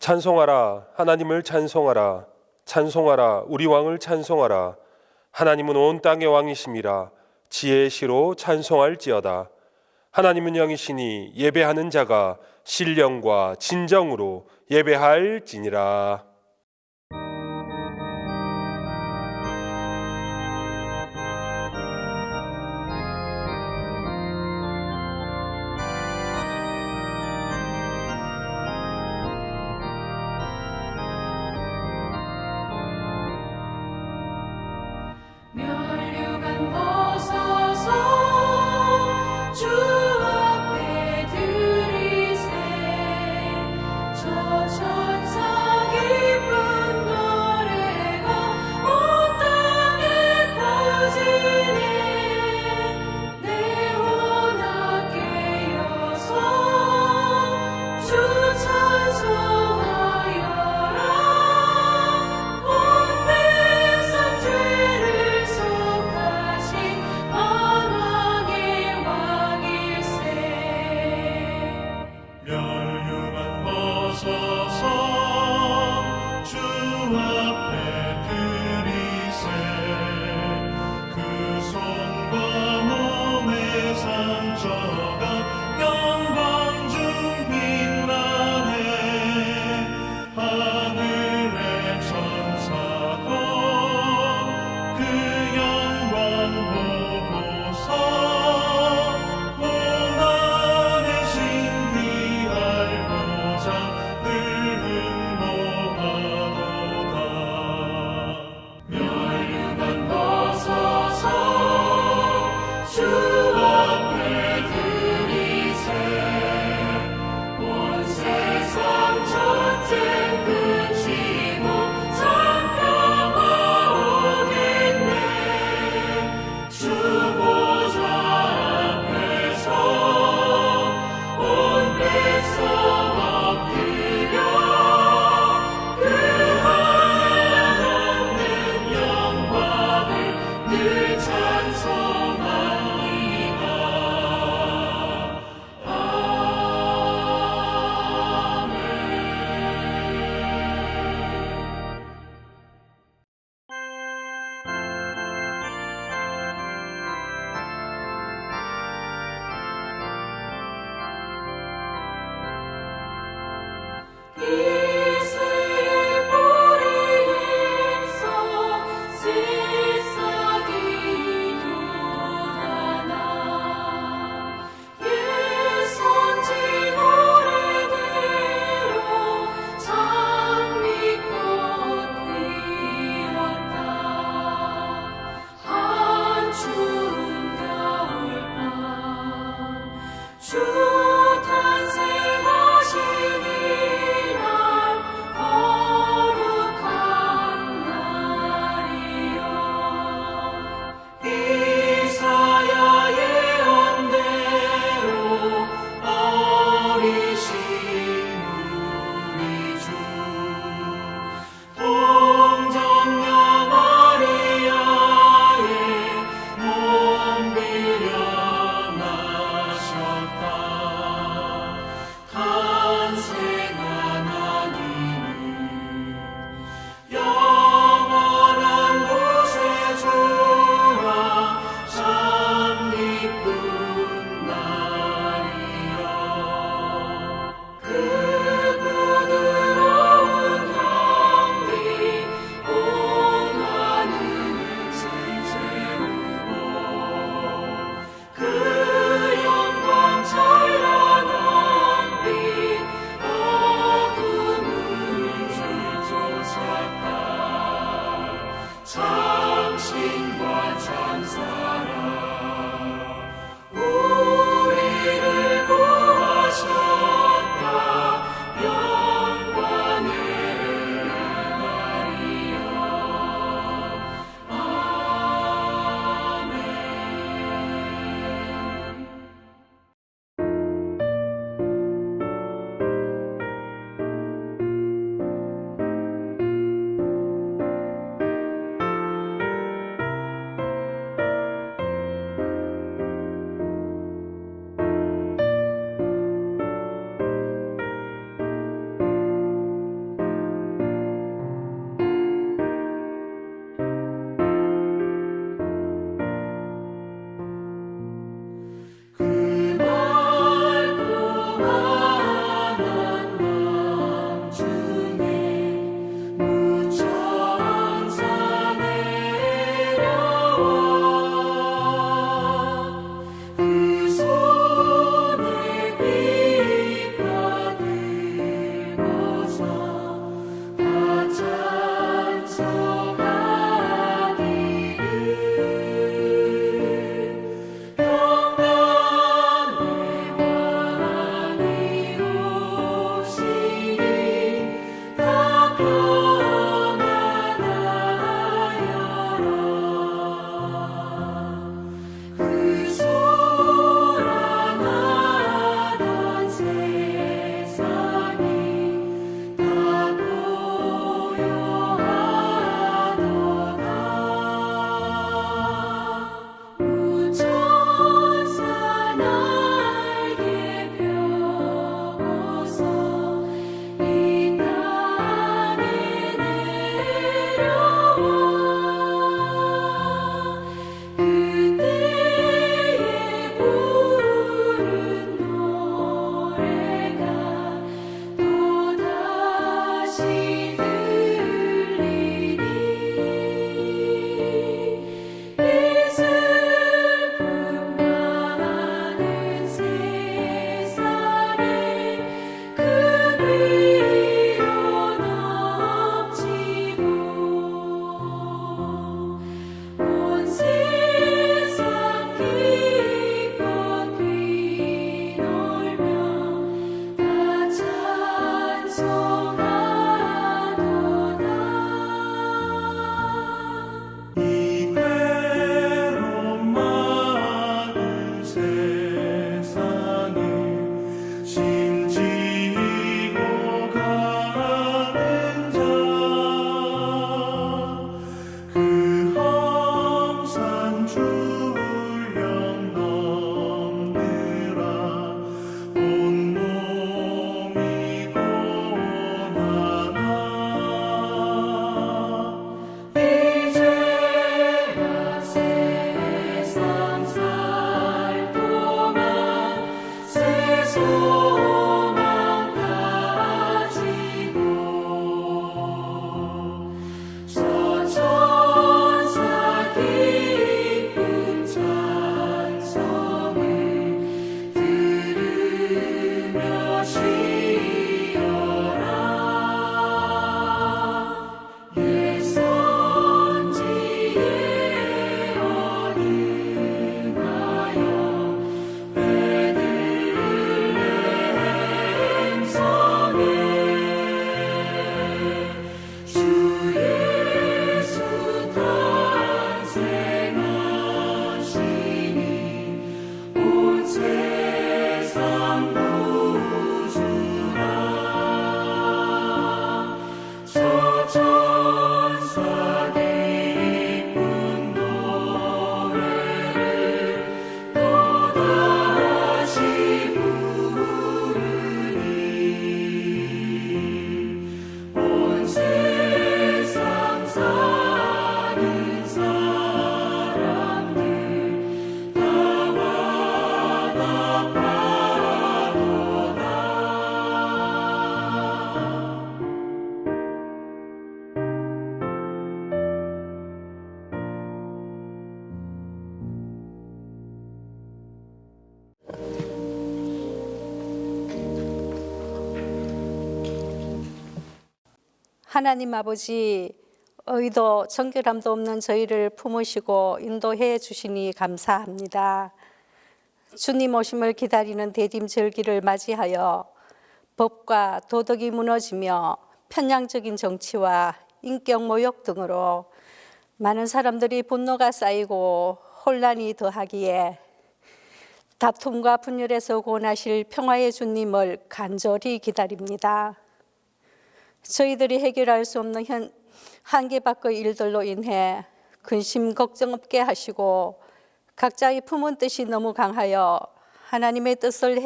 찬송하라, 하나님을 찬송하라. 찬송하라, 우리 왕을 찬송하라. 하나님은 온 땅의 왕이심이라. 지혜의 시로 찬송할지어다. 하나님은 영이시니 예배하는 자가 신령과 진정으로 예배할지니라. 면류관 벗어서 주 앞에 들이세 저 천사 하나님 아버지, 의도 정결함도 없는 저희를 품으시고 인도해 주시니 감사합니다. 주님 오심을 기다리는 대림절기를 맞이하여 법과 도덕이 무너지며 편향적인 정치와 인격 모욕 등으로 많은 사람들이 분노가 쌓이고 혼란이 더하기에 다툼과 분열에서 구원하실 평화의 주님을 간절히 기다립니다. 저희들이 해결할 수 없는 한계 밖의 일들로 인해 근심 걱정 없게 하시고 각자의 품은 뜻이 너무 강하여 하나님의 뜻을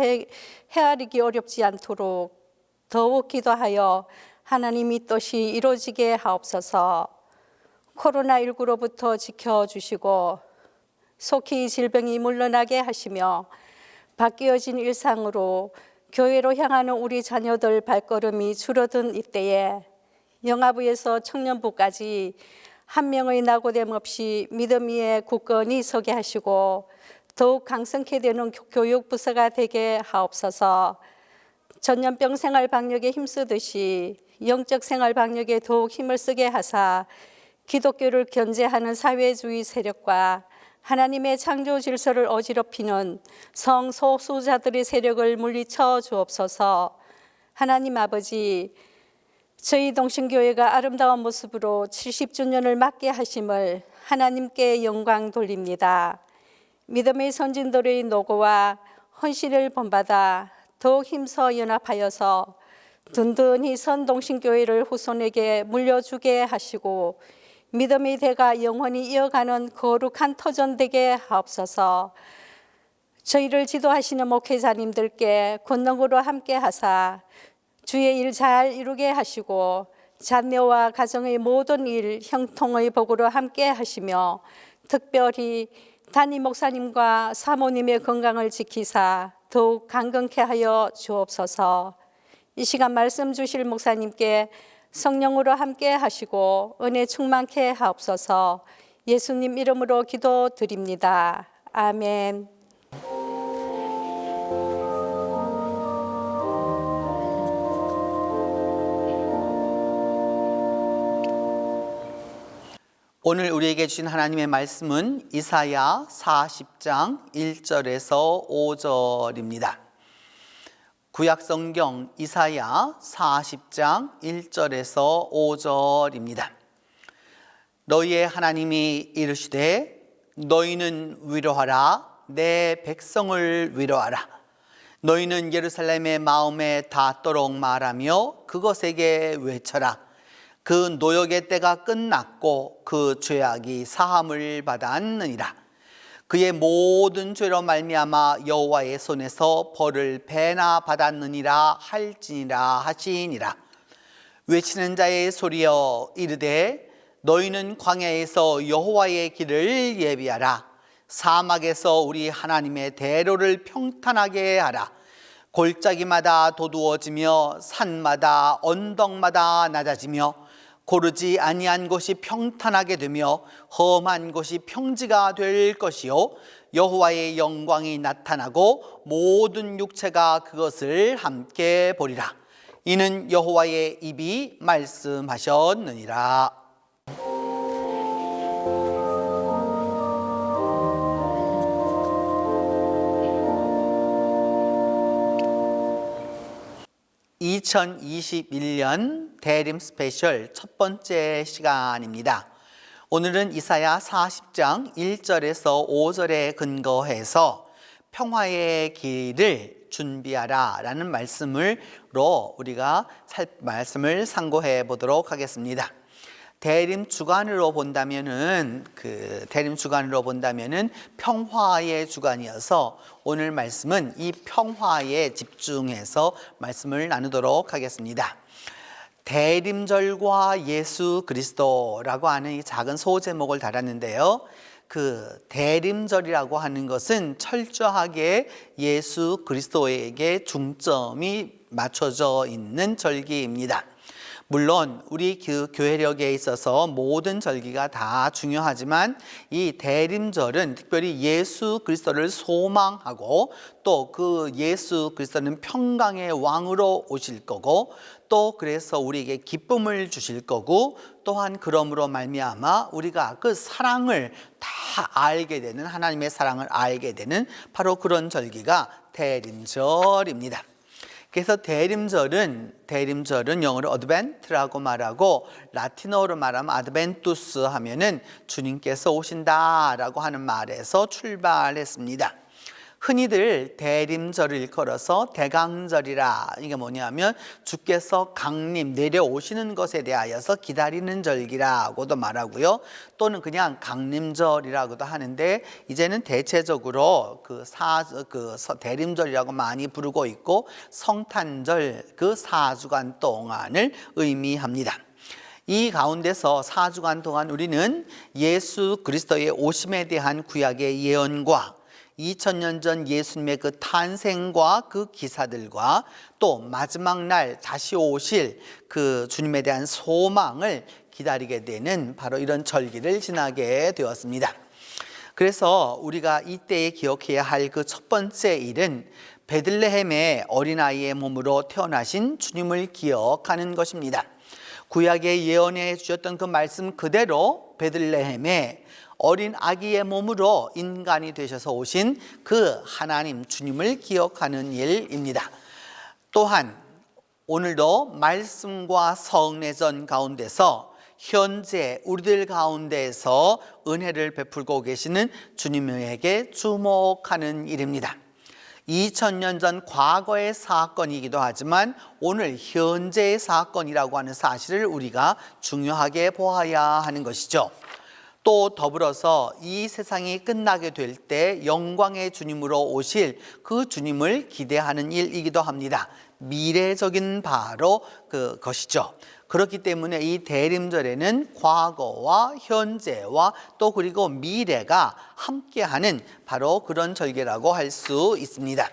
헤아리기 어렵지 않도록 더욱 기도하여 하나님의 뜻이 이루어지게 하옵소서. 코로나19로부터 지켜주시고 속히 질병이 물러나게 하시며 바뀌어진 일상으로 교회로 향하는 우리 자녀들 발걸음이 줄어든 이때에 영아부에서 청년부까지 한 명의 낙오됨 없이 믿음 위에 굳건히 서게 하시고 더욱 강성케 되는 교육부서가 되게 하옵소서. 전염병 생활 방역에 힘쓰듯이 영적 생활 방역에 더욱 힘을 쓰게 하사 기독교를 견제하는 사회주의 세력과 하나님의 창조 질서를 어지럽히는 성소수자들의 세력을 물리쳐 주옵소서. 하나님 아버지, 저희 동신교회가 아름다운 모습으로 70주년을 맞게 하심을 하나님께 영광 돌립니다. 믿음의 선진들의 노고와 헌신을 본받아 더욱 힘써 연합하여서 든든히 선 동신교회를 후손에게 물려주게 하시고 믿음의 대가 영원히 이어가는 거룩한 터전 되게 하옵소서. 저희를 지도하시는 목회자님들께 권능으로 함께 하사 주의 일 잘 이루게 하시고 자녀와 가정의 모든 일 형통의 복으로 함께 하시며 특별히 담임 목사님과 사모님의 건강을 지키사 더욱 강건케 하여 주옵소서. 이 시간 말씀 주실 목사님께 성령으로 함께 하시고 은혜 충만케 하옵소서. 예수님 이름으로 기도드립니다. 아멘. 오늘 우리에게 주신 하나님의 말씀은 이사야 40장 1절에서 5절입니다. 구약성경 이사야 40장 1절에서 5절입니다. 너희의 하나님이 이르시되 너희는 위로하라, 내 백성을 위로하라. 너희는 예루살렘의 마음에 닿도록 말하며 그것에게 외쳐라. 그 노역의 때가 끝났고 그 죄악이 사함을 받았느니라. 그의 모든 죄로 말미암아 여호와의 손에서 벌을 배나 받았느니라 할지니라 하시니라. 외치는 자의 소리여 이르되 너희는 광야에서 여호와의 길을 예비하라. 사막에서 우리 하나님의 대로를 평탄하게 하라. 골짜기마다 도두어지며 산마다 언덕마다 낮아지며 고르지 아니한 곳이 평탄하게 되며 험한 곳이 평지가 될 것이요 여호와의 영광이 나타나고 모든 육체가 그것을 함께 보리라. 이는 여호와의 입이 말씀하셨느니라. (2021년) 대림 스페셜 첫 번째 시간입니다. 오늘은 이사야 40장 1절에서 5절에 근거해서 평화의 길을 준비하라 라는 말씀으로 우리가 말씀을 상고해 보도록 하겠습니다. 대림 주간으로 본다면은 평화의 주간이어서 오늘 말씀은 이 평화에 집중해서 말씀을 나누도록 하겠습니다. 대림절과 예수 그리스도라고 하는 이 작은 소제목을 달았는데요. 그 대림절이라고 하는 것은 철저하게 예수 그리스도에게 중점이 맞춰져 있는 절기입니다. 물론 우리 그 교회력에 있어서 모든 절기가 다 중요하지만 이 대림절은 특별히 예수 그리스도를 소망하고 또 그 예수 그리스도는 평강의 왕으로 오실 거고 또 그래서 우리에게 기쁨을 주실 거고 또한 그러므로 말미암아 우리가 그 사랑을 다 알게 되는 하나님의 사랑을 알게 되는 바로 그런 절기가 대림절입니다. 그래서 대림절은 영어로 어드벤트라고 말하고 라틴어로 말하면 아드벤투스 하면은 주님께서 오신다라고 하는 말에서 출발했습니다. 흔히들 대림절을 일컬어서 대강절이라, 이게 뭐냐면 주께서 강림 내려오시는 것에 대하여서 기다리는 절기라고도 말하고요, 또는 그냥 강림절이라고도 하는데 이제는 대체적으로 대림절이라고 많이 부르고 있고 성탄절 그 4주간 동안을 의미합니다. 이 가운데서 4주간 동안 우리는 예수 그리스도의 오심에 대한 구약의 예언과 2000년 전 예수님의 그 탄생과 그 기사들과 또 마지막 날 다시 오실 그 주님에 대한 소망을 기다리게 되는 바로 이런 절기를 지나게 되었습니다. 그래서 우리가 이때에 기억해야 할 그 첫 번째 일은 베들레헴의 어린아이의 몸으로 태어나신 주님을 기억하는 것입니다. 구약에 예언해 주셨던 그 말씀 그대로 베들레헴에 어린 아기의 몸으로 인간이 되셔서 오신 그 하나님 주님을 기억하는 일입니다. 또한 오늘도 말씀과 성례전 가운데서 현재 우리들 가운데에서 은혜를 베풀고 계시는 주님에게 주목하는 일입니다. 2000년 전 과거의 사건이기도 하지만 오늘 현재의 사건이라고 하는 사실을 우리가 중요하게 보아야 하는 것이죠. 또 더불어서 이 세상이 끝나게 될 때 영광의 주님으로 오실 그 주님을 기대하는 일이기도 합니다. 미래적인 바로 그것이죠. 그렇기 때문에 이 대림절에는 과거와 현재와 또 그리고 미래가 함께하는 바로 그런 절기라고 할 수 있습니다.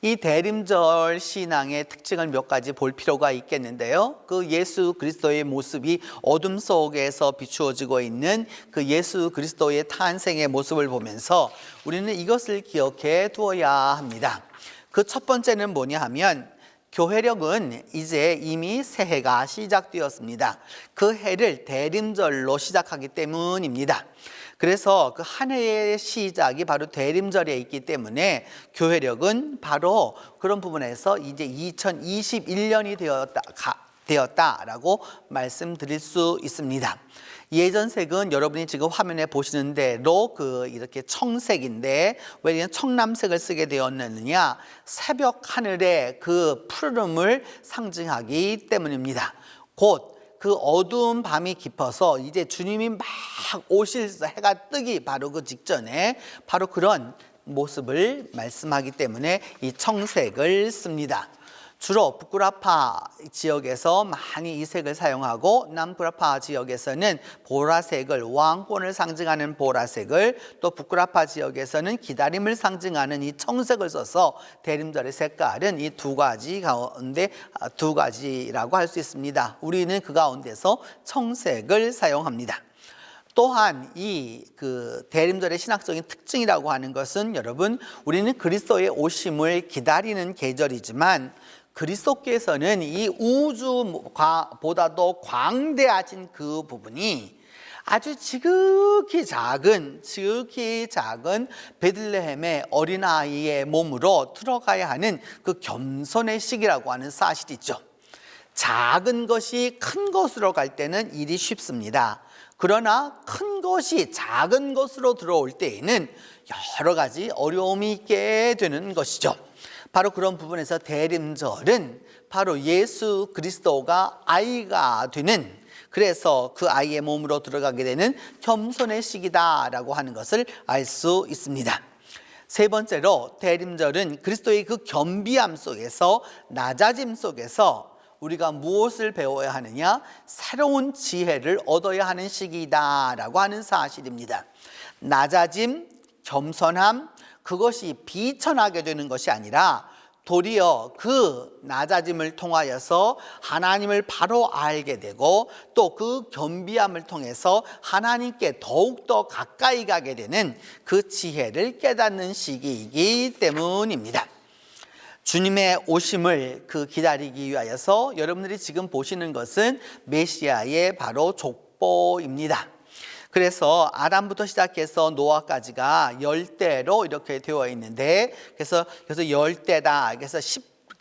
이 대림절 신앙의 특징을 몇 가지 볼 필요가 있겠는데요. 그 예수 그리스도의 모습이 어둠 속에서 비추어지고 있는 그 예수 그리스도의 탄생의 모습을 보면서 우리는 이것을 기억해 두어야 합니다. 그 첫 번째는 뭐냐 하면 교회력은 이제 이미 새해가 시작되었습니다. 그 해를 대림절로 시작하기 때문입니다. 그래서 그 한 해의 시작이 바로 대림절에 있기 때문에 교회력은 바로 그런 부분에서 이제 2021년이 되었다라고 말씀드릴 수 있습니다. 예전색은 여러분이 지금 화면에 보시는 대로 이렇게 청색인데 왜 이런 청남색을 쓰게 되었느냐, 새벽 하늘의 그 푸르름을 상징하기 때문입니다. 곧 그 어두운 밤이 깊어서 이제 주님이 막 오실 해가 뜨기 바로 그 직전에 바로 그런 모습을 말씀하기 때문에 이 청색을 씁니다. 주로 북구라파 지역에서 많이 이 색을 사용하고 남구라파 지역에서는 보라색을, 왕권을 상징하는 보라색을, 또 북구라파 지역에서는 기다림을 상징하는 이 청색을 써서 대림절의 색깔은 이 두 가지 가운데 두 가지라고 할 수 있습니다. 우리는 그 가운데서 청색을 사용합니다. 또한 이 대림절의 신학적인 특징이라고 하는 것은 여러분, 우리는 그리스도의 오심을 기다리는 계절이지만 그리스도께서는 이 우주보다도 광대하신 그 부분이 아주 지극히 작은 베들레헴의 어린아이의 몸으로 들어가야 하는 그 겸손의 시기라고 하는 사실이죠. 작은 것이 큰 것으로 갈 때는 일이 쉽습니다. 그러나 큰 것이 작은 것으로 들어올 때에는 여러 가지 어려움이 있게 되는 것이죠. 바로 그런 부분에서 대림절은 바로 예수 그리스도가 아이가 되는, 그래서 그 아이의 몸으로 들어가게 되는 겸손의 시기다라고 하는 것을 알 수 있습니다. 세 번째로 대림절은 그리스도의 그 겸비함 속에서, 낮아짐 속에서 우리가 무엇을 배워야 하느냐, 새로운 지혜를 얻어야 하는 시기다라고 하는 사실입니다. 낮아짐, 겸손함, 그것이 비천하게 되는 것이 아니라 도리어 그 낮아짐을 통하여서 하나님을 바로 알게 되고 또 그 겸비함을 통해서 하나님께 더욱더 가까이 가게 되는 그 지혜를 깨닫는 시기이기 때문입니다. 주님의 오심을 기다리기 위하여서 여러분들이 지금 보시는 것은 메시아의 바로 족보입니다. 그래서 아담부터 시작해서 노아까지가 열대로 이렇게 되어 있는데 그래서 열대다. 그래서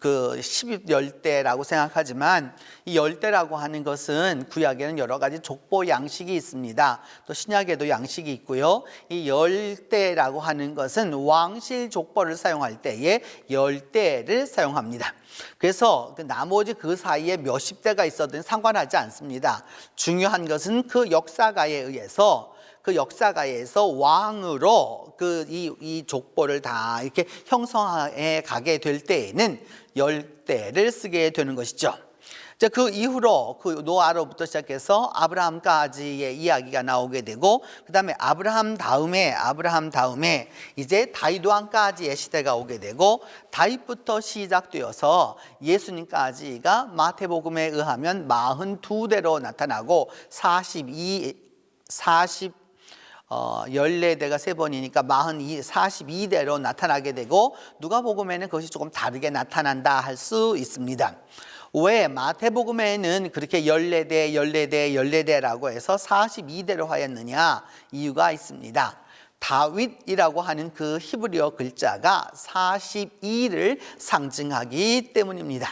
10열대라고 생각하지만 이 열대라고 하는 것은 구약에는 여러 가지 족보 양식이 있습니다. 또 신약에도 양식이 있고요. 이 열대라고 하는 것은 왕실 족보를 사용할 때에 열대를 사용합니다. 그래서 나머지 그 사이에 몇십 대가 있어도 상관하지 않습니다. 중요한 것은 그 역사가에 의해서 왕으로 이 족보를 다 이렇게 형성해 가게 될 때에는 열대를 쓰게 되는 것이죠. 자, 그 이후로 노아로부터 시작해서 아브라함까지의 이야기가 나오게 되고 그다음에 아브라함 다음에 이제 다윗 왕까지의 시대가 오게 되고 다윗부터 시작되어서 예수님까지가 마태복음에 의하면 42대로 나타나고 14대가 3번이니까 42대로 나타나게 되고 누가복음에는 그것이 조금 다르게 나타난다 할 수 있습니다. 왜 마태복음에는 그렇게 14대라고 해서 42대로 하였느냐? 이유가 있습니다. 다윗이라고 하는 그 히브리어 글자가 42를 상징하기 때문입니다.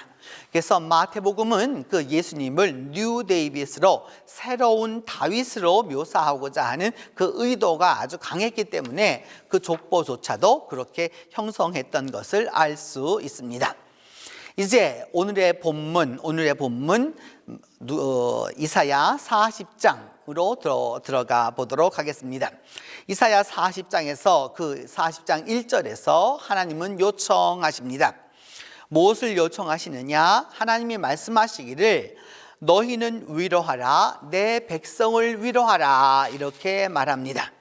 그래서 마태복음은 그 예수님을 뉴 데이빗으로 새로운 다윗으로 묘사하고자 하는 그 의도가 아주 강했기 때문에 그 족보조차도 그렇게 형성했던 것을 알 수 있습니다. 이제 오늘의 본문 이사야 40장으로 들어가 보도록 하겠습니다. 이사야 40장에서 그 40장 1절에서 하나님은 요청하십니다. 무엇을 요청하시느냐? 하나님이 말씀하시기를 너희는 위로하라, 내 백성을 위로하라 이렇게 말합니다.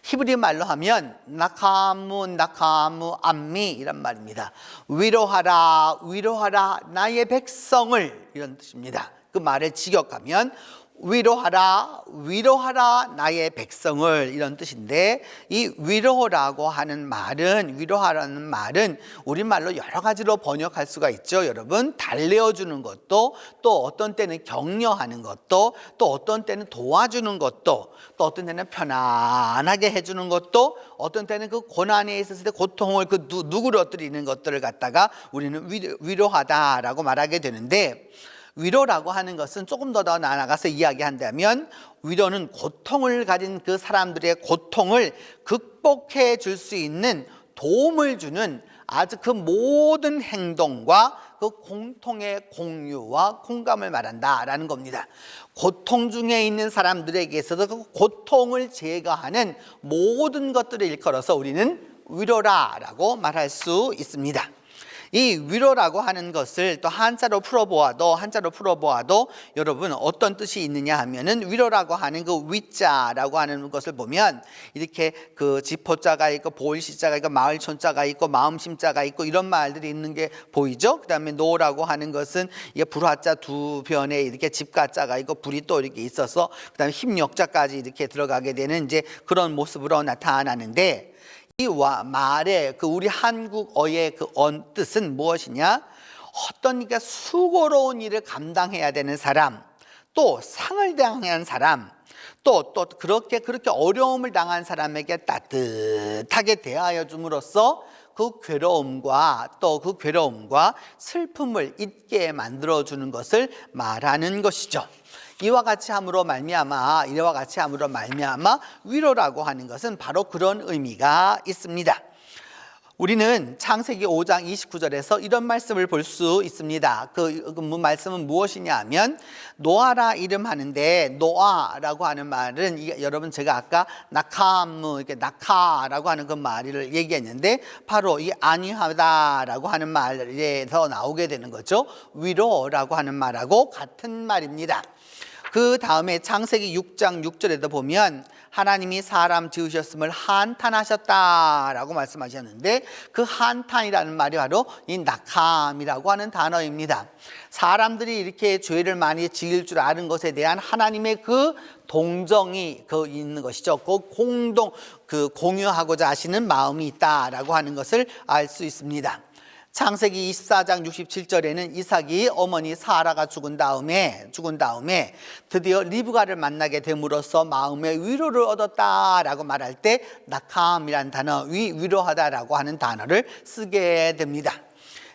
히브리 말로 하면 나카무 암미 이란 말입니다. 위로하라 나의 백성을 이런 뜻입니다. 그 말을 직역하면 위로하라 나의 백성을 이런 뜻인데 이 위로라는 말은 우리말로 여러 가지로 번역할 수가 있죠. 여러분 달래어주는 것도 또 어떤 때는 격려하는 것도 또 어떤 때는 도와주는 것도 또 어떤 때는 편안하게 해주는 것도 어떤 때는 그 고난에 있었을 때 고통을 누그러뜨리는 것들을 갖다가 우리는 위로하다라고 말하게 되는데 위로라고 하는 것은 조금 더 나아가서 이야기한다면 위로는 고통을 가진 그 사람들의 고통을 극복해 줄 수 있는 도움을 주는 아주 그 모든 행동과 그 공통의 공유와 공감을 말한다라는 겁니다. 고통 중에 있는 사람들에게서도 그 고통을 제거하는 모든 것들을 일컬어서 우리는 위로라라고 말할 수 있습니다. 이 위로라고 하는 것을 또 한자로 풀어보아도 여러분 어떤 뜻이 있느냐 하면은 위로라고 하는 그 위자라고 하는 것을 보면 이렇게 그 지포자가 있고 보일시자가 있고 마을촌자가 있고 마음심자가 있고 이런 말들이 있는 게 보이죠. 그다음에 노라고 하는 것은 이게 불화자 두 변에 이렇게 집가자가 있고 불이 또 이렇게 있어서 그다음에 힘역자까지 이렇게 들어가게 되는 이제 그런 모습으로 나타나는데 이 말의 우리 한국어의 뜻은 무엇이냐? 어떤 수고로운 일을 감당해야 되는 사람, 또 상을 당한 사람, 또 그렇게 어려움을 당한 사람에게 따뜻하게 대하여 줌으로써 그 괴로움과 슬픔을 잊게 만들어 주는 것을 말하는 것이죠. 이와 같이 함으로 말미암아 위로라고 하는 것은 바로 그런 의미가 있습니다. 우리는 창세기 5장 29절에서 이런 말씀을 볼 수 있습니다. 그 말씀은 무엇이냐 하면 노아라 이름하는데 노아라고 하는 말은 여러분 제가 아까 나카라고 하는 그 말을 얘기했는데 바로 이 안위하다라고 하는 말에서 나오게 되는 거죠. 위로라고 하는 말하고 같은 말입니다. 그 다음에 창세기 6장 6절에도 보면 하나님이 사람 지으셨음을 한탄하셨다라고 말씀하셨는데, 그 한탄이라는 말이 바로 이 낙함이라고 하는 단어입니다. 사람들이 이렇게 죄를 많이 지을 줄 아는 것에 대한 하나님의 그 동정이 있는 것이죠. 공유하고자 하시는 마음이 있다라고 하는 것을 알 수 있습니다. 창세기 24장 67절에는 이삭이 어머니 사라가 죽은 다음에 드디어 리브가를 만나게 됨으로써 마음의 위로를 얻었다라고 말할 때 낙함이라는 단어, 위로하다라고 하는 단어를 쓰게 됩니다.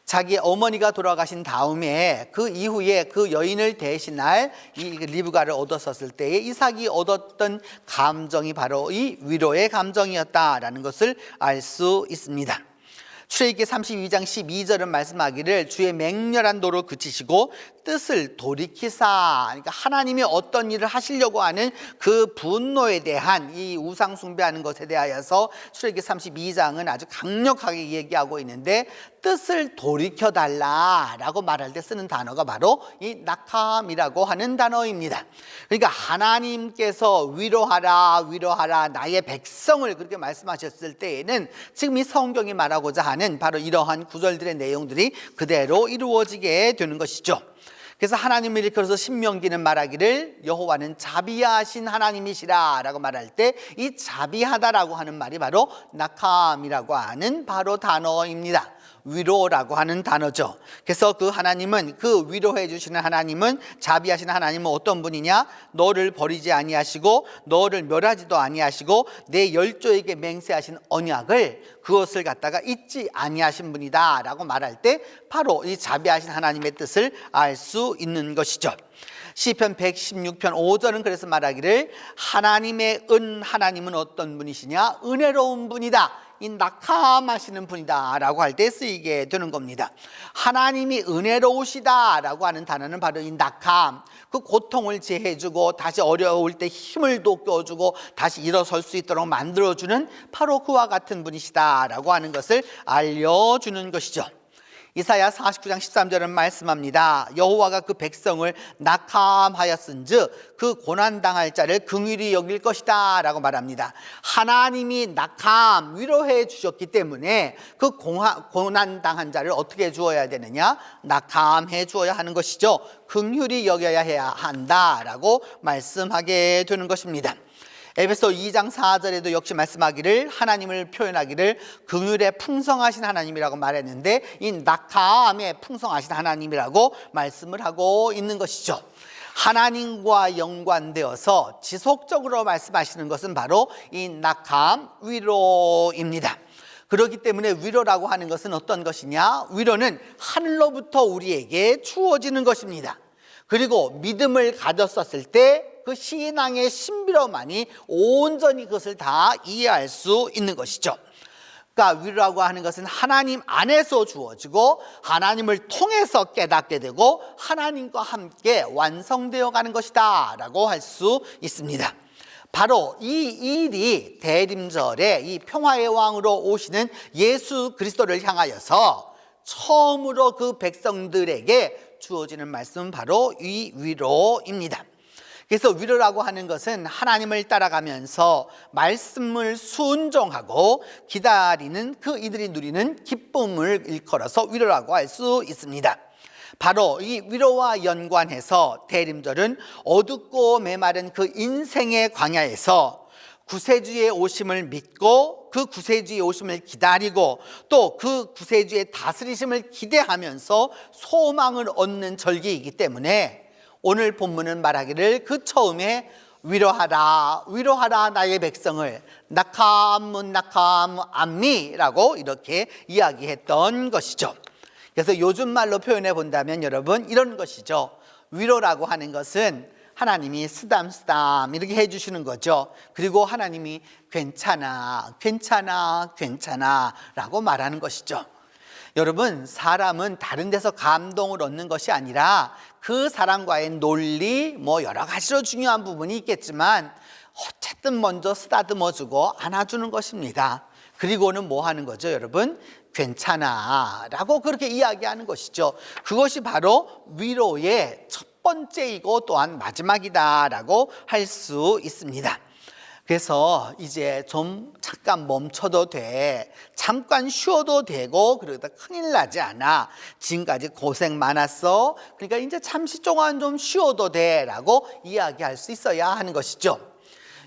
자기 어머니가 돌아가신 다음에 그 이후에 그 여인을 대신할 이 리브가를 얻었었을 때에 이삭이 얻었던 감정이 바로 이 위로의 감정이었다라는 것을 알 수 있습니다. 출애굽기 32장 12절은 말씀하기를 주의 맹렬한 노를 그치시고 뜻을 돌이키사, 그러니까 하나님이 어떤 일을 하시려고 하는 그 분노에 대한 이 우상 숭배하는 것에 대하여서 출애굽기 32장은 아주 강력하게 얘기하고 있는데, 뜻을 돌이켜달라라고 말할 때 쓰는 단어가 바로 이 낙함이라고 하는 단어입니다. 그러니까 하나님께서 위로하라 나의 백성을 그렇게 말씀하셨을 때에는 지금 이 성경이 말하고자 하는 바로 이러한 구절들의 내용들이 그대로 이루어지게 되는 것이죠. 그래서 하나님을 일컬어서 신명기는 말하기를 여호와는 자비하신 하나님이시라 라고 말할 때 이 자비하다라고 하는 말이 바로 낙함이라고 하는 바로 단어입니다. 위로라고 하는 단어죠. 그래서 그 하나님은, 그 위로해 주시는 하나님은, 자비하시는 하나님은 어떤 분이냐? 너를 버리지 아니하시고 너를 멸하지도 아니하시고 내 열조에게 맹세하신 언약을, 그것을 갖다가 잊지 아니하신 분이다 라고 말할 때 바로 이 자비하신 하나님의 뜻을 알 수 있는 것이죠. 시편 116편 5절은 그래서 말하기를 하나님의 하나님은 어떤 분이시냐? 은혜로운 분이다, 이 낙함하시는 분이다 라고 할 때 쓰이게 되는 겁니다. 하나님이 은혜로우시다 라고 하는 단어는 바로 이 낙함, 그 고통을 제해주고 다시 어려울 때 힘을 돋궈주고 다시 일어설 수 있도록 만들어주는 바로 그와 같은 분이시다 라고 하는 것을 알려주는 것이죠. 이사야 49장 13절은 말씀합니다. 여호와가 그 백성을 낙함하였은즉 그 고난당할 자를 긍휼히 여길 것이다 라고 말합니다. 하나님이 낙함, 위로해 주셨기 때문에 그 고난당한 자를 어떻게 주어야 되느냐? 낙함해 주어야 하는 것이죠. 긍휼히 여겨야 해야 한다라고 말씀하게 되는 것입니다. 에베소 2장 4절에도 역시 말씀하기를, 하나님을 표현하기를 긍휼에 풍성하신 하나님이라고 말했는데 이 낙함에 풍성하신 하나님이라고 말씀을 하고 있는 것이죠. 하나님과 연관되어서 지속적으로 말씀하시는 것은 바로 이 낙함, 위로입니다. 그렇기 때문에 위로라고 하는 것은 어떤 것이냐? 위로는 하늘로부터 우리에게 주어지는 것입니다. 그리고 믿음을 가졌었을 때 그 신앙의 신비로만이 온전히 그것을 다 이해할 수 있는 것이죠. 그러니까 위로라고 하는 것은 하나님 안에서 주어지고 하나님을 통해서 깨닫게 되고 하나님과 함께 완성되어 가는 것이다 라고 할 수 있습니다. 바로 이 일이 대림절에 이 평화의 왕으로 오시는 예수 그리스도를 향하여서 처음으로 그 백성들에게 주어지는 말씀은 바로 이 위로입니다. 그래서 위로라고 하는 것은 하나님을 따라가면서 말씀을 순종하고 기다리는 그 이들이 누리는 기쁨을 일컬어서 위로라고 할 수 있습니다. 바로 이 위로와 연관해서 대림절은 어둡고 메마른 그 인생의 광야에서 구세주의 오심을 믿고 그 구세주의 오심을 기다리고 또 그 구세주의 다스리심을 기대하면서 소망을 얻는 절기이기 때문에 오늘 본문은 말하기를 그 처음에 위로하라 나의 백성을 낙함 암미라고 이렇게 이야기했던 것이죠. 그래서 요즘 말로 표현해 본다면 여러분 이런 것이죠. 위로라고 하는 것은 하나님이 쓰담쓰담 이렇게 해주시는 거죠. 그리고 하나님이 괜찮아 라고 말하는 것이죠. 여러분, 사람은 다른 데서 감동을 얻는 것이 아니라 그 사람과의 논리 여러 가지로 중요한 부분이 있겠지만 어쨌든 먼저 쓰다듬어주고 안아주는 것입니다. 그리고는 뭐 하는 거죠, 여러분? 괜찮아 라고 그렇게 이야기하는 것이죠. 그것이 바로 위로의 첫 번째이고 또한 마지막이다 라고 할 수 있습니다. 그래서 이제 좀 잠깐 멈춰도 돼, 잠깐 쉬어도 되고, 그러다 큰일 나지 않아, 지금까지 고생 많았어, 그러니까 이제 잠시 동안 좀 쉬어도 돼 라고 이야기할 수 있어야 하는 것이죠.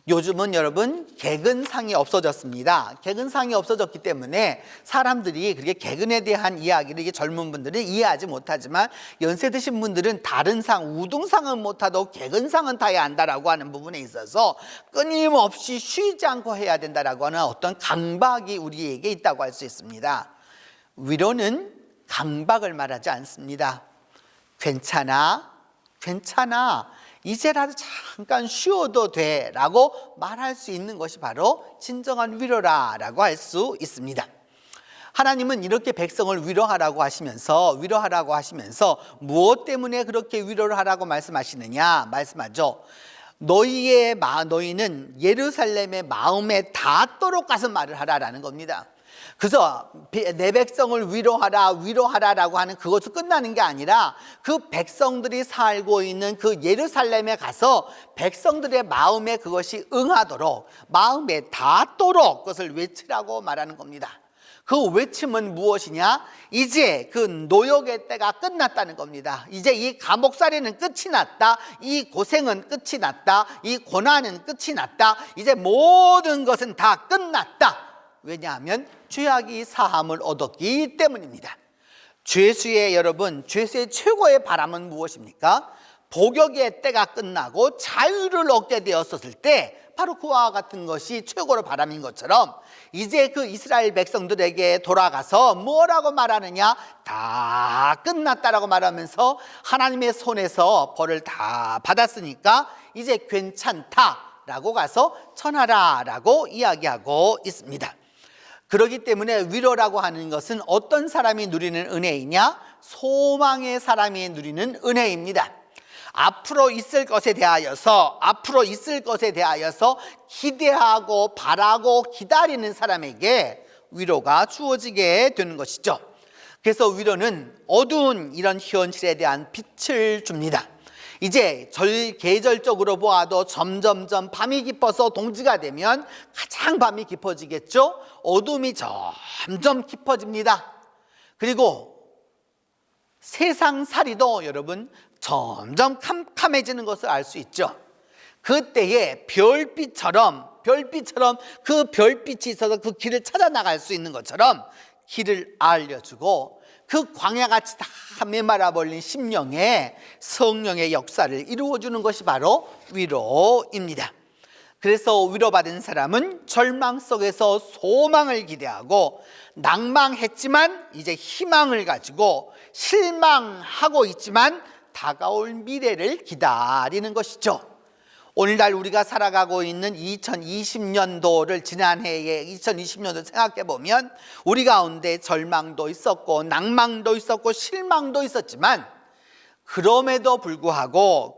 요즘은 여러분 개근상이 없어졌습니다. 개근상이 없어졌기 때문에 사람들이 그렇게 개근에 대한 이야기를, 이게 젊은 분들은 이해하지 못하지만 연세 드신 분들은 다른 상, 우등상은 못하도 개근상은 타야 한다라고 하는 부분에 있어서 끊임없이 쉬지 않고 해야 된다라고 하는 어떤 강박이 우리에게 있다고 할 수 있습니다. 위로는 강박을 말하지 않습니다. 괜찮아, 괜찮아, 이제라도 잠깐 쉬어도 돼 라고 말할 수 있는 것이 바로 진정한 위로라고 할 수 있습니다. 하나님은 이렇게 백성을 위로하라고 하시면서 무엇 때문에 그렇게 위로를 하라고 말씀하시느냐 말씀하죠. 너희는 예루살렘의 마음에 닿도록 가서 말을 하라라는 겁니다. 그래서 내 백성을 위로하라라고 하는 그것도 끝나는 게 아니라 그 백성들이 살고 있는 그 예루살렘에 가서 백성들의 마음에 그것이 응하도록, 마음에 닿도록 그것을 외치라고 말하는 겁니다. 그 외침은 무엇이냐? 이제 그 노역의 때가 끝났다는 겁니다. 이제 이 감옥살이는 끝이 났다. 이 고생은 끝이 났다. 이 고난은 끝이 났다. 이제 모든 것은 다 끝났다. 왜냐하면 죄악이 사함을 얻었기 때문입니다. 죄수의 여러분, 죄수의 최고의 바람은 무엇입니까? 복역의 때가 끝나고 자유를 얻게 되었을 때 바로 그와 같은 것이 최고의 바람인 것처럼 이제 그 이스라엘 백성들에게 돌아가서 뭐라고 말하느냐? 다 끝났다라고 말하면서 하나님의 손에서 벌을 다 받았으니까 이제 괜찮다라고 가서 전하라라고 이야기하고 있습니다. 그렇기 때문에 위로라고 하는 것은 어떤 사람이 누리는 은혜이냐? 소망의 사람이 누리는 은혜입니다. 앞으로 있을 것에 대하여서 기대하고 바라고 기다리는 사람에게 위로가 주어지게 되는 것이죠. 그래서 위로는 어두운 이런 현실에 대한 빛을 줍니다. 이제 계절적으로 보아도 점점점 밤이 깊어서 동지가 되면 가장 밤이 깊어지겠죠. 어둠이 점점 깊어집니다. 그리고 세상살이도 여러분 점점 캄캄해지는 것을 알 수 있죠. 그때에 별빛처럼 그 별빛이 있어서 그 길을 찾아 나갈 수 있는 것처럼 길을 알려주고, 그 광야같이 다 메마라 버린 심령에 성령의 역사를 이루어주는 것이 바로 위로입니다. 그래서 위로받은 사람은 절망 속에서 소망을 기대하고, 낭망했지만 이제 희망을 가지고, 실망하고 있지만 다가올 미래를 기다리는 것이죠. 오늘날 우리가 살아가고 있는 2020년도를 지난해에 2020년도 생각해 보면 우리 가운데 절망도 있었고 낭망도 있었고 실망도 있었지만 그럼에도 불구하고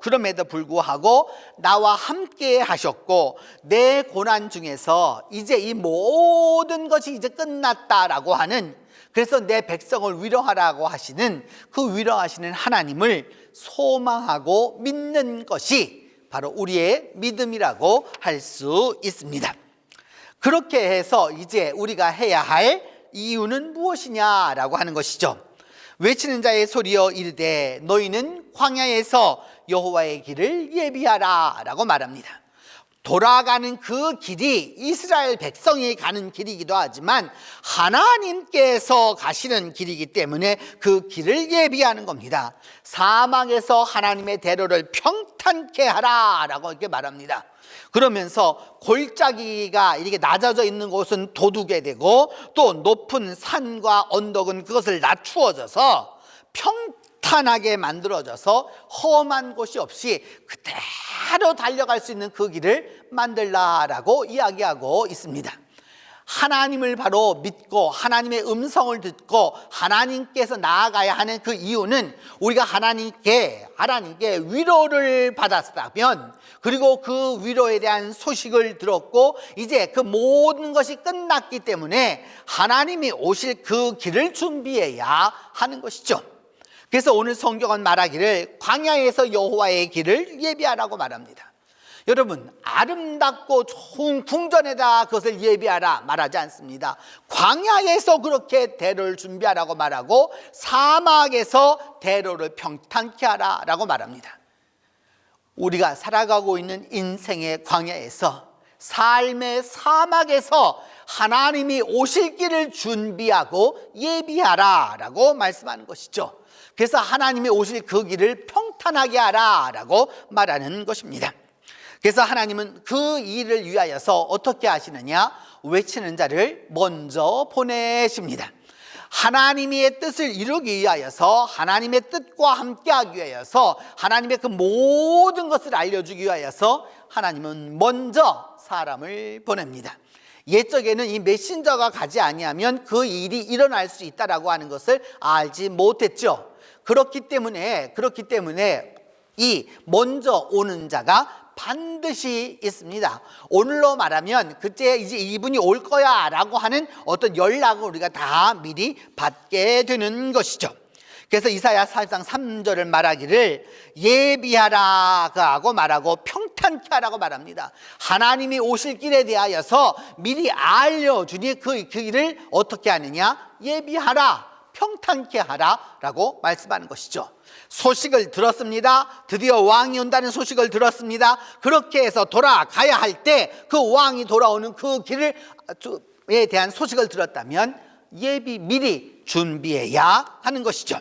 나와 함께 하셨고 내 고난 중에서 이제 이 모든 것이 이제 끝났다라고 하는, 그래서 내 백성을 위로하라고 하시는 그 위로하시는 하나님을 소망하고 믿는 것이 바로 우리의 믿음이라고 할 수 있습니다. 그렇게 해서 이제 우리가 해야 할 이유는 무엇이냐라고 하는 것이죠. 외치는 자의 소리여 이르되 너희는 광야에서 여호와의 길을 예비하라 라고 말합니다. 돌아가는 그 길이 이스라엘 백성이 가는 길이기도 하지만 하나님께서 가시는 길이기 때문에 그 길을 예비하는 겁니다. 사막에서 하나님의 대로를 평탄케 하라 라고 이렇게 말합니다. 그러면서 골짜기가 이렇게 낮아져 있는 곳은 돋우게 되고, 또 높은 산과 언덕은 그것을 낮추어져서 평탄하게 만들어져서 험한 곳이 없이 그대로 달려갈 수 있는 그 길을 만들라라고 이야기하고 있습니다. 하나님을 바로 믿고 하나님의 음성을 듣고 하나님께서 나아가야 하는 그 이유는 우리가 하나님께 위로를 받았다면, 그리고 그 위로에 대한 소식을 들었고 이제 그 모든 것이 끝났기 때문에 하나님이 오실 그 길을 준비해야 하는 것이죠. 그래서 오늘 성경은 말하기를 광야에서 여호와의 길을 예비하라고 말합니다. 여러분, 아름답고 좋은 궁전에다 그것을 예비하라 말하지 않습니다. 광야에서 그렇게 대로를 준비하라고 말하고 사막에서 대로를 평탄케 하라라고 말합니다. 우리가 살아가고 있는 인생의 광야에서, 삶의 사막에서 하나님이 오실 길을 준비하고 예비하라라고 말씀하는 것이죠. 그래서 하나님이 오실 그 길을 평탄하게 하라라고 말하는 것입니다. 그래서 하나님은 그 일을 위하여서 어떻게 하시느냐? 외치는 자를 먼저 보내십니다. 하나님의 뜻을 이루기 위하여서, 하나님의 뜻과 함께하기 위하여서, 하나님의 그 모든 것을 알려주기 위하여서 하나님은 먼저 사람을 보냅니다. 옛적에는 이 메신저가 가지 아니하면 그 일이 일어날 수 있다라고 하는 것을 알지 못했죠. 그렇기 때문에 이 먼저 오는 자가 반드시 있습니다. 오늘로 말하면 그때 이제 이분이 올 거야 라고 하는 어떤 연락을 우리가 다 미리 받게 되는 것이죠. 그래서 이사야 4장 3절을 말하기를 예비하라 하고 말하고 평탄케 하라고 말합니다. 하나님이 오실 길에 대하여서 미리 알려주니 그 길을 어떻게 하느냐? 예비하라, 평탄케 하라라고 말씀하는 것이죠. 소식을 들었습니다. 드디어 왕이 온다는 소식을 들었습니다. 그렇게 해서 돌아가야 할 때 그 왕이 돌아오는 그 길에 대한 소식을 들었다면 미리 준비해야 하는 것이죠.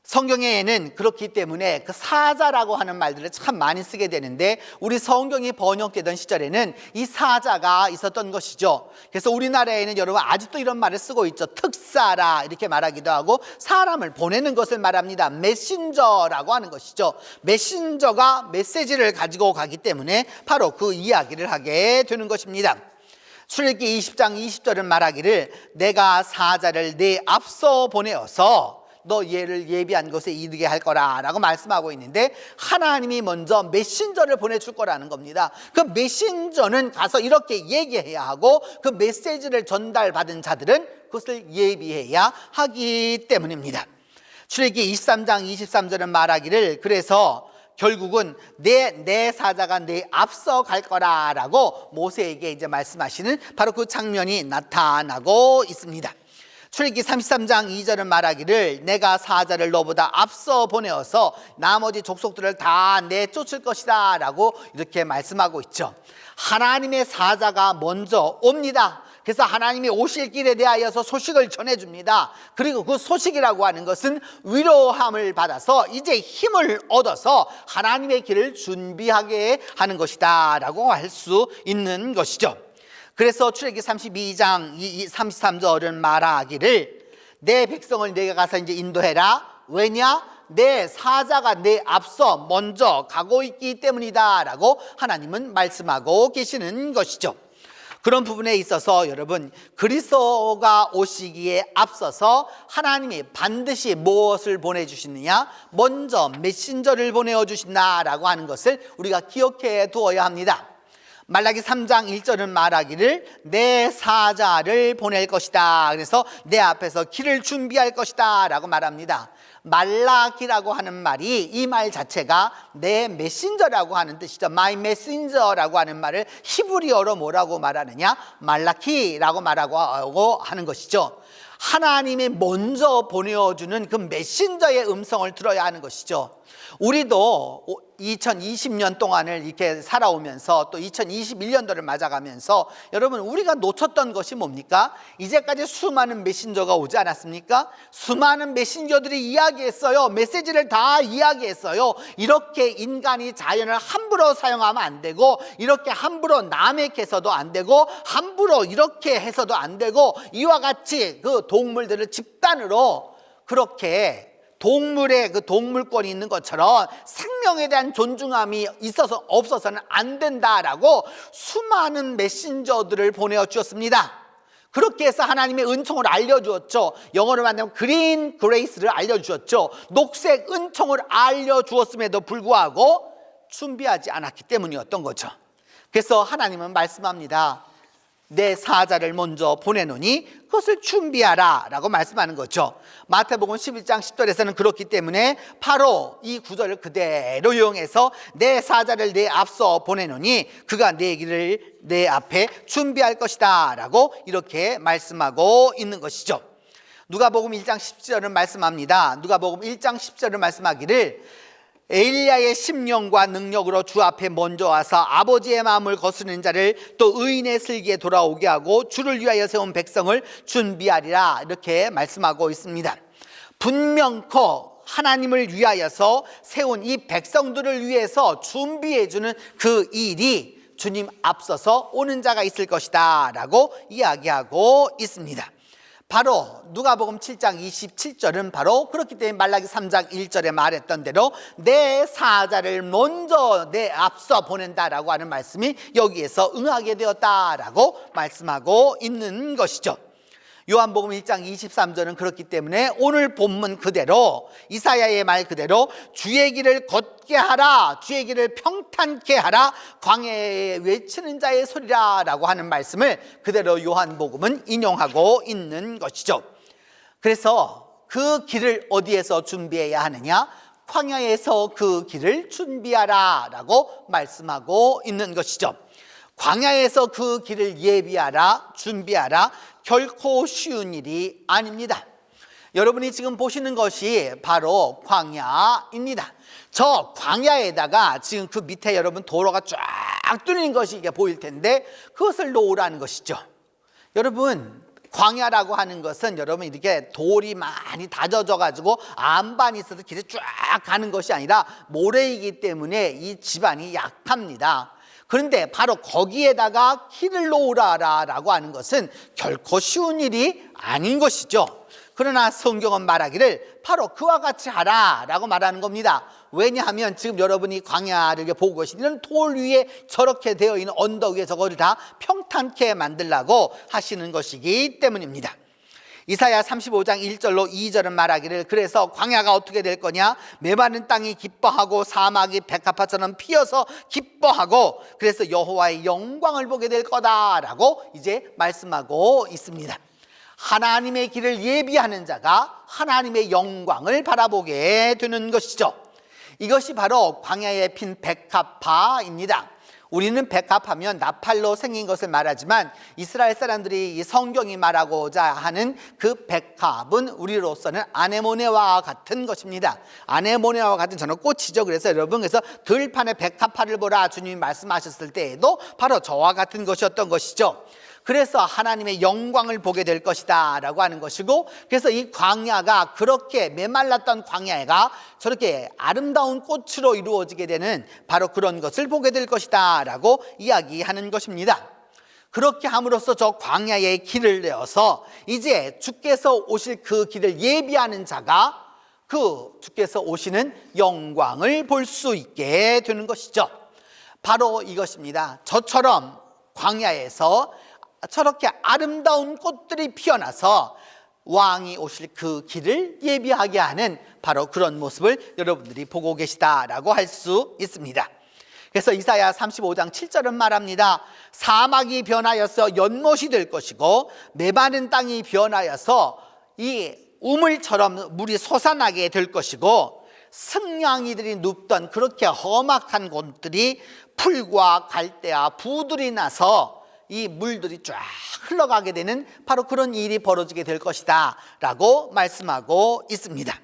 성경에는 그렇기 때문에 그 사자라고 하는 말들을 참 많이 쓰게 되는데, 우리 성경이 번역되던 시절에는 이 사자가 있었던 것이죠. 그래서 우리나라에는 여러분 아직도 이런 말을 쓰고 있죠. 특사라 이렇게 말하기도 하고, 사람을 보내는 것을 말합니다. 메신저라고 하는 것이죠. 메신저가 메시지를 가지고 가기 때문에 바로 그 이야기를 하게 되는 것입니다. 출애굽기 20장 20절은 말하기를 내가 사자를 네 앞서 보내어서 너 얘를 예비한 곳에 이르게 할 거라라고 말씀하고 있는데, 하나님이 먼저 메신저를 보내줄 거라는 겁니다. 그 메신저는 가서 이렇게 얘기해야 하고, 그 메시지를 전달받은 자들은 그것을 예비해야 하기 때문입니다. 출애굽기 23장 23절은 말하기를 그래서 결국은 내 사자가 내 앞서 갈 거라라고 모세에게 이제 말씀하시는 바로 그 장면이 나타나고 있습니다. 출애굽기 33장 2절은 말하기를 내가 사자를 너보다 앞서 보내어서 나머지 족속들을 다 내쫓을 것이다 라고 이렇게 말씀하고 있죠. 하나님의 사자가 먼저 옵니다. 그래서 하나님이 오실 길에 대하여서 소식을 전해줍니다. 그리고 그 소식이라고 하는 것은 위로함을 받아서 이제 힘을 얻어서 하나님의 길을 준비하게 하는 것이다 라고 할 수 있는 것이죠. 그래서 출애굽기 32장 33절은 말하기를 내 백성을 내가 가서 이제 인도해라. 왜냐? 내 사자가 내 앞서 먼저 가고 있기 때문이다 라고 하나님은 말씀하고 계시는 것이죠. 그런 부분에 있어서 여러분, 그리스도가 오시기에 앞서서 하나님이 반드시 무엇을 보내주시느냐? 먼저 메신저를 보내주신다라고 하는 것을 우리가 기억해 두어야 합니다. 말라기 3장 1절은 말하기를 내 사자를 보낼 것이다. 그래서 내 앞에서 길을 준비할 것이다 라고 말합니다. 말라기라고 하는 말이, 이 말 자체가 내 메신저라고 하는 뜻이죠. My messenger라고 하는 말을 히브리어로 뭐라고 말하느냐? 말라키라고 말하고 하는 것이죠. 하나님이 먼저 보내어주는 그 메신저의 음성을 들어야 하는 것이죠. 우리도 2020년 동안을 이렇게 살아오면서 또 2021년도를 맞아가면서 여러분, 우리가 놓쳤던 것이 뭡니까? 이제까지 수많은 메신저가 오지 않았습니까? 수많은 메신저들이 이야기했어요. 메시지를 다 이야기했어요. 이렇게 인간이 자연을 함부로 사용하면 안 되고, 이렇게 함부로 남에게서도 안 되고, 함부로 이렇게 해서도 안 되고, 이와 같이 그 동물들을 집단으로 그렇게 동물의 그 동물권이 있는 것처럼 생명에 대한 존중함이 있어서 없어서는 안 된다라고 수많은 메신저들을 보내어 주었습니다. 그렇게 해서 하나님의 은총을 알려주었죠. 영어로 말하면 그린 그레이스를 알려주었죠. 녹색 은총을 알려주었음에도 불구하고 준비하지 않았기 때문이었던 거죠. 그래서 하나님은 말씀합니다. 내 사자를 먼저 보내노니 그것을 준비하라 라고 말씀하는 거죠. 마태복음 11장 10절에서는 그렇기 때문에 바로 이 구절을 그대로 이용해서 내 사자를 내 앞서 보내노니 그가 내 길을 내 앞에 준비할 것이다 라고 이렇게 말씀하고 있는 것이죠. 누가복음 1장 10절은 말씀합니다. 누가복음 1장 10절은 말씀하기를 엘리야의 심령과 능력으로 주 앞에 먼저 와서 아버지의 마음을 거스르는 자를 또 의인의 슬기에 돌아오게 하고 주를 위하여 세운 백성을 준비하리라 이렇게 말씀하고 있습니다. 분명코 하나님을 위하여서 세운 이 백성들을 위해서 준비해주는 그 일이 주님 앞서서 오는 자가 있을 것이다 라고 이야기하고 있습니다. 바로 누가복음 7장 27절은 바로 그렇기 때문에 말라기 3장 1절에 말했던 대로 내 사자를 먼저 내 앞서 보낸다라고 하는 말씀이 여기에서 응하게 되었다라고 말씀하고 있는 것이죠. 요한복음 1장 23절은 그렇기 때문에 오늘 본문 그대로 이사야의 말 그대로 주의 길을 걷게 하라, 주의 길을 평탄케 하라, 광야에 외치는 자의 소리라 라고 하는 말씀을 그대로 요한복음은 인용하고 있는 것이죠. 그래서 그 길을 어디에서 준비해야 하느냐? 광야에서 그 길을 준비하라 라고 말씀하고 있는 것이죠. 광야에서 그 길을 예비하라, 준비하라, 결코 쉬운 일이 아닙니다. 여러분이 지금 보시는 것이 바로 광야입니다. 저 광야에다가 지금 그 밑에 여러분 도로가 쫙 뚫린 것이 이게 보일 텐데 그것을 놓으라는 것이죠. 여러분, 광야라고 하는 것은 여러분 이렇게 돌이 많이 다져져 가지고 안반이 있어서 길에 쫙 가는 것이 아니라 모래이기 때문에 이 지반이 약합니다. 그런데 바로 거기에다가 길을 놓으라라고 하는 것은 결코 쉬운 일이 아닌 것이죠. 그러나 성경은 말하기를 바로 그와 같이 하라라고 말하는 겁니다. 왜냐하면 지금 여러분이 광야를 보고 계시는 돌 위에 저렇게 되어 있는 언덕 위에 저거를 다 평탄케 만들라고 하시는 것이기 때문입니다. 이사야 35장 1절로 2절은 말하기를 그래서 광야가 어떻게 될 거냐? 메마른 땅이 기뻐하고 사막이 백합화처럼 피어서 기뻐하고 그래서 여호와의 영광을 보게 될 거다라고 이제 말씀하고 있습니다. 하나님의 길을 예비하는 자가 하나님의 영광을 바라보게 되는 것이죠. 이것이 바로 광야에 핀 백합화입니다. 우리는 백합하면 나팔로 생긴 것을 말하지만 이스라엘 사람들이 이 성경이 말하고자 하는 그 백합은 우리로서는 아네모네와 같은 것입니다. 아네모네와 같은 저는 꽃이죠. 그래서 여러분, 그래서 들판에 백합화를 보라 주님이 말씀하셨을 때에도 바로 저와 같은 것이었던 것이죠. 그래서 하나님의 영광을 보게 될 것이다 라고 하는 것이고, 그래서 이 광야가 그렇게 메말랐던 광야가 저렇게 아름다운 꽃으로 이루어지게 되는 바로 그런 것을 보게 될 것이다 라고 이야기하는 것입니다. 그렇게 함으로써 저 광야의 길을 내어서 이제 주께서 오실 그 길을 예비하는 자가 그 주께서 오시는 영광을 볼 수 있게 되는 것이죠. 바로 이것입니다. 저처럼 광야에서 저렇게 아름다운 꽃들이 피어나서 왕이 오실 그 길을 예비하게 하는 바로 그런 모습을 여러분들이 보고 계시다라고 할 수 있습니다. 그래서 이사야 35장 7절은 말합니다. 사막이 변하여서 연못이 될 것이고 메마른 땅이 변하여서 이 우물처럼 물이 솟아나게 될 것이고 승냥이들이 눕던 그렇게 험악한 곳들이 풀과 갈대와 부들이 나서 이 물들이 쫙 흘러가게 되는 바로 그런 일이 벌어지게 될 것이다 라고 말씀하고 있습니다.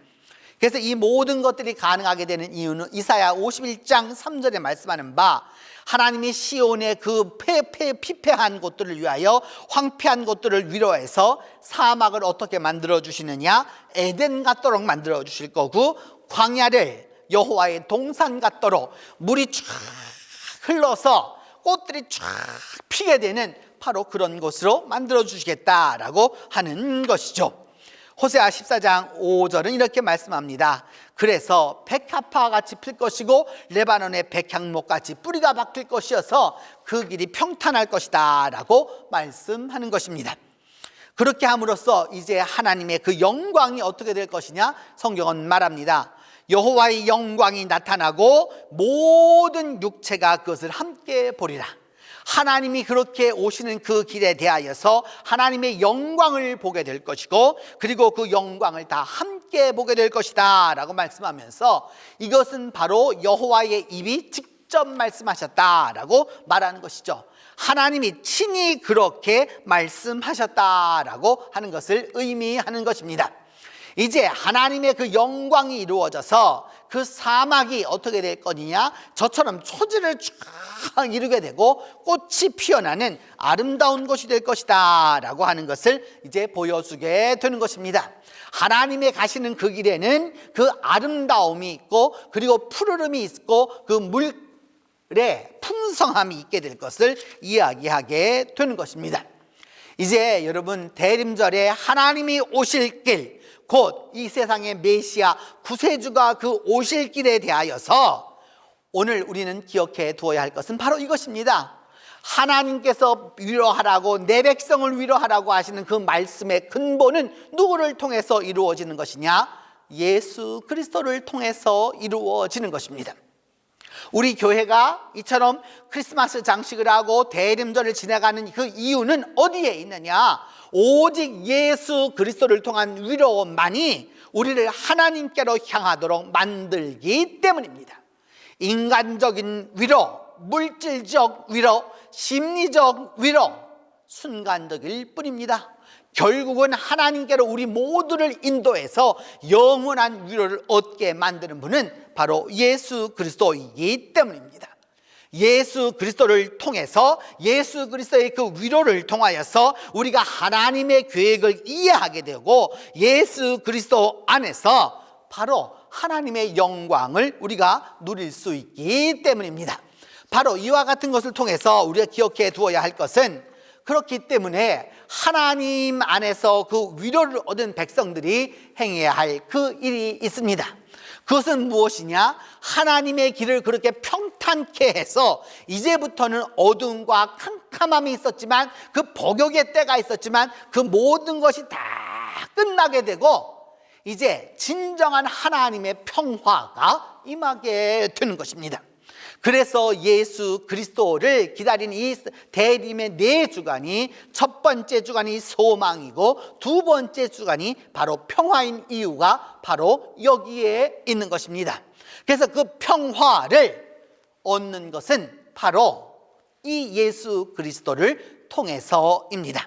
그래서 이 모든 것들이 가능하게 되는 이유는 이사야 51장 3절에 말씀하는 바 하나님이 시온의 그 피폐한 곳들을 위하여 황폐한 곳들을 위로해서 사막을 어떻게 만들어 주시느냐, 에덴 같도록 만들어 주실 거고 광야를 여호와의 동산 같도록 물이 쫙 흘러서 꽃들이 쫙 피게 되는 바로 그런 곳으로 만들어 주시겠다라고 하는 것이죠. 호세아 14장 5절은 이렇게 말씀합니다. 그래서 백합화 같이 필 것이고 레바논의 백향목 같이 뿌리가 박힐 것이어서 그 길이 평탄할 것이다 라고 말씀하는 것입니다. 그렇게 함으로써 이제 하나님의 그 영광이 어떻게 될 것이냐, 성경은 말합니다. 여호와의 영광이 나타나고 모든 육체가 그것을 함께 보리라. 하나님이 그렇게 오시는 그 길에 대하여서 하나님의 영광을 보게 될 것이고, 그리고 그 영광을 다 함께 보게 될 것이다 라고 말씀하면서, 이것은 바로 여호와의 입이 직접 말씀하셨다라고 말하는 것이죠. 하나님이 친히 그렇게 말씀하셨다라고 하는 것을 의미하는 것입니다. 이제 하나님의 그 영광이 이루어져서 그 사막이 어떻게 될 거냐, 저처럼 초지를 쫙 이루게 되고 꽃이 피어나는 아름다운 곳이 될 것이다 라고 하는 것을 이제 보여주게 되는 것입니다. 하나님의 가시는 그 길에는 그 아름다움이 있고, 그리고 푸르름이 있고, 그 물의 풍성함이 있게 될 것을 이야기하게 되는 것입니다. 이제 여러분, 대림절에 하나님이 오실 길, 곧 이 세상의 메시아 구세주가 그 오실 길에 대하여서 오늘 우리는 기억해 두어야 할 것은 바로 이것입니다. 하나님께서 위로하라고, 내 백성을 위로하라고 하시는 그 말씀의 근본은 누구를 통해서 이루어지는 것이냐? 예수 그리스도를 통해서 이루어지는 것입니다. 우리 교회가 이처럼 크리스마스 장식을 하고 대림절을 지나가는 그 이유는 어디에 있느냐? 오직 예수 그리스도를 통한 위로만이 우리를 하나님께로 향하도록 만들기 때문입니다. 인간적인 위로, 물질적 위로, 심리적 위로, 순간적일 뿐입니다. 결국은 하나님께로 우리 모두를 인도해서 영원한 위로를 얻게 만드는 분은 바로 예수 그리스도이기 때문입니다. 예수 그리스도를 통해서, 예수 그리스도의 그 위로를 통하여서 우리가 하나님의 계획을 이해하게 되고, 예수 그리스도 안에서 바로 하나님의 영광을 우리가 누릴 수 있기 때문입니다. 바로 이와 같은 것을 통해서 우리가 기억해 두어야 할 것은, 그렇기 때문에 하나님 안에서 그 위로를 얻은 백성들이 행해야 할 그 일이 있습니다. 그것은 무엇이냐? 하나님의 길을 그렇게 평탄케 해서 이제부터는 어둠과 캄캄함이 있었지만, 그 복역의 때가 있었지만 그 모든 것이 다 끝나게 되고, 이제 진정한 하나님의 평화가 임하게 되는 것입니다. 그래서 예수 그리스도를 기다린 이 대림의 4주간이, 첫 번째 주간이 소망이고 두 번째 주간이 바로 평화인 이유가 바로 여기에 있는 것입니다. 그래서 그 평화를 얻는 것은 바로 이 예수 그리스도를 통해서입니다.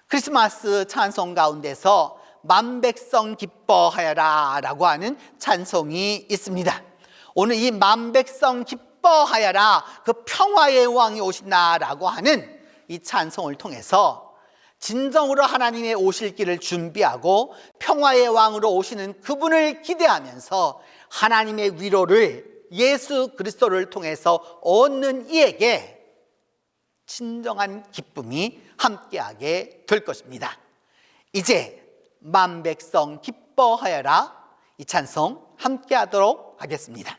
크리스마스 찬송 가운데서 만백성 기뻐하여라 라고 하는 찬송이 있습니다. 오늘 이 만백성 기뻐하여라, 그 평화의 왕이 오신다라고 하는 이 찬송을 통해서 진정으로 하나님의 오실 길을 준비하고 평화의 왕으로 오시는 그분을 기대하면서 하나님의 위로를 예수 그리스도를 통해서 얻는 이에게 진정한 기쁨이 함께하게 될 것입니다. 이제 만백성 기뻐하여라, 이 찬송 함께하도록 하겠습니다.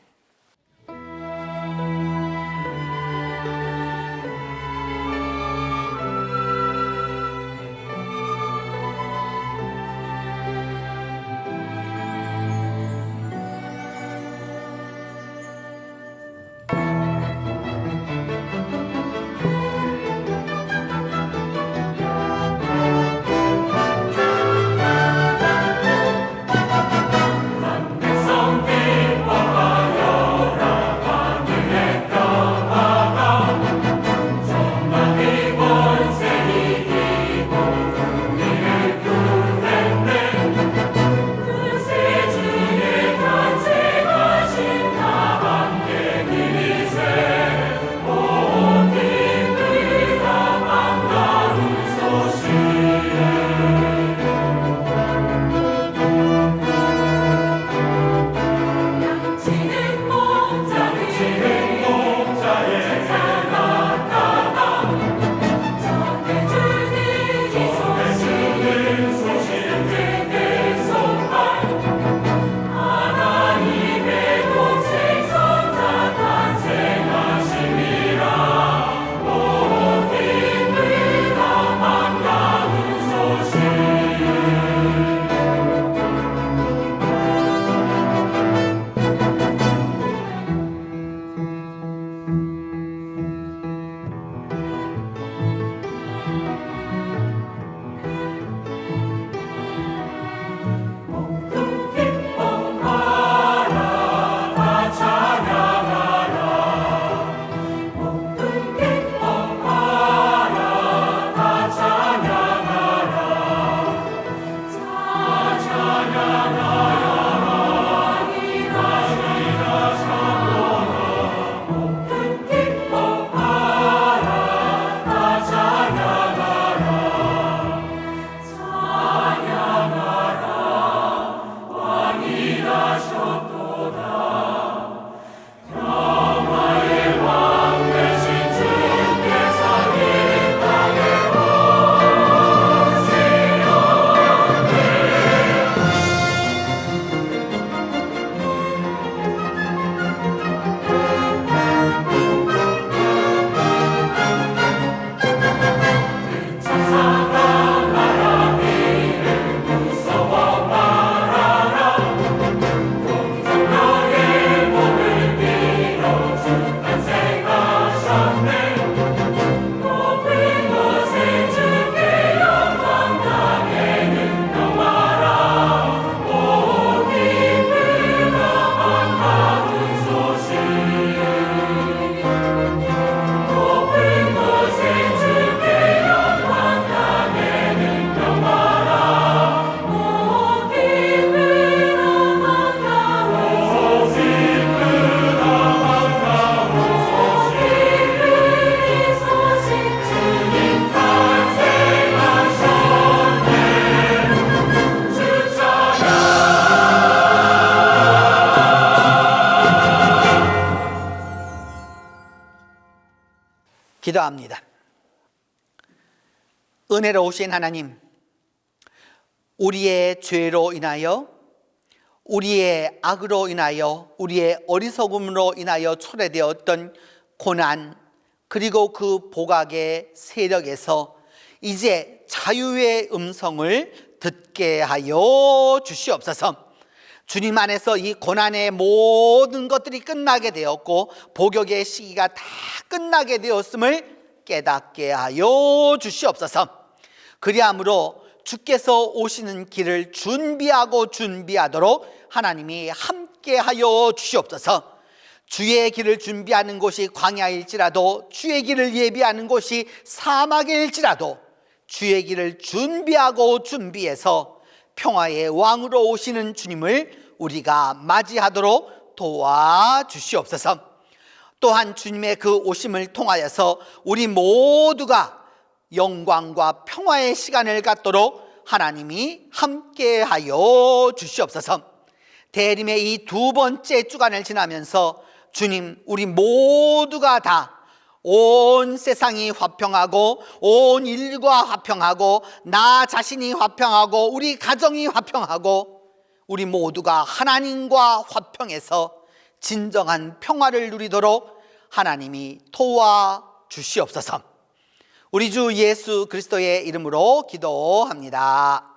백성 기뻐하여 기도합니다. 은혜로우신 하나님, 우리의 죄로 인하여, 우리의 악으로 인하여, 우리의 어리석음으로 인하여 초래되었던 고난, 그리고 그 복악의 세력에서 이제 자유의 음성을 듣게 하여 주시옵소서. 주님 안에서 이 고난의 모든 것들이 끝나게 되었고 복역의 시기가 다 끝나게 되었음을 깨닫게 하여 주시옵소서. 그리함으로 주께서 오시는 길을 준비하도록 하나님이 함께 하여 주시옵소서. 주의 길을 준비하는 곳이 광야일지라도, 주의 길을 예비하는 곳이 사막일지라도 주의 길을 준비해서 평화의 왕으로 오시는 주님을 우리가 맞이하도록 도와주시옵소서. 또한 주님의 그 오심을 통하여서 우리 모두가 영광과 평화의 시간을 갖도록 하나님이 함께하여 주시옵소서. 대림의 이 두 번째 주간을 지나면서 주님, 우리 모두가 다 온 세상이 화평하고, 온 인류가 화평하고, 나 자신이 화평하고, 우리 가정이 화평하고, 우리 모두가 하나님과 화평해서 진정한 평화를 누리도록 하나님이 도와주시옵소서. 우리 주 예수 그리스도의 이름으로 기도합니다.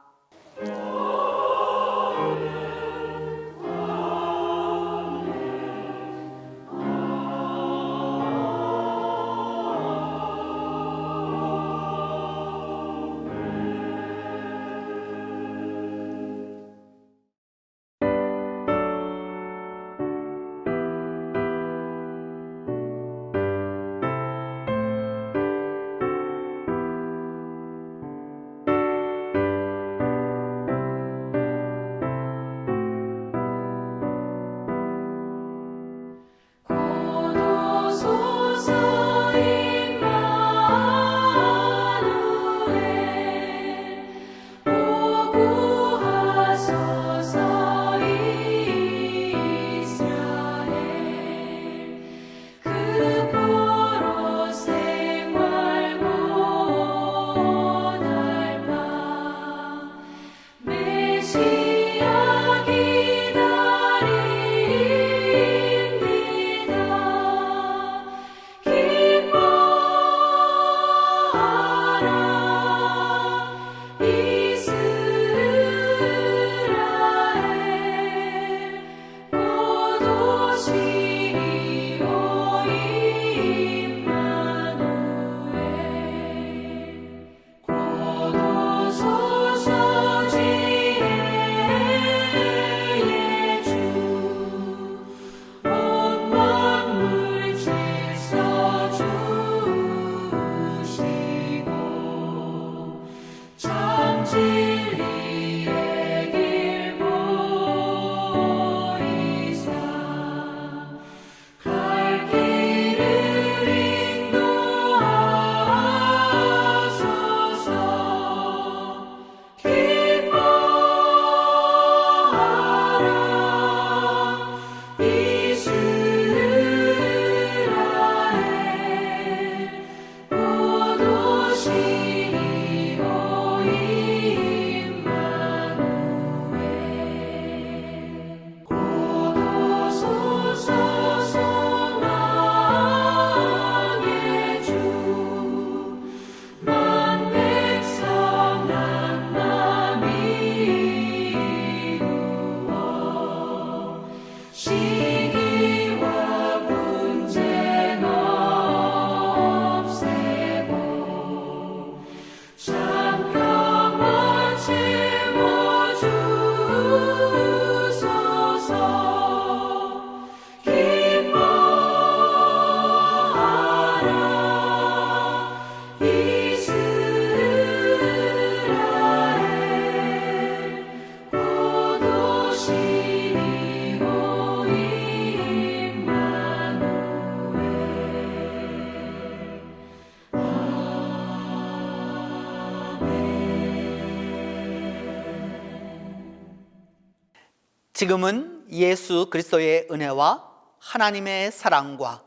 지금은 예수 그리스도의 은혜와 하나님의 사랑과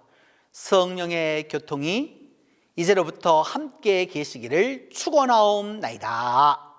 성령의 교통이 이제로부터 함께 계시기를 축원하옵나이다.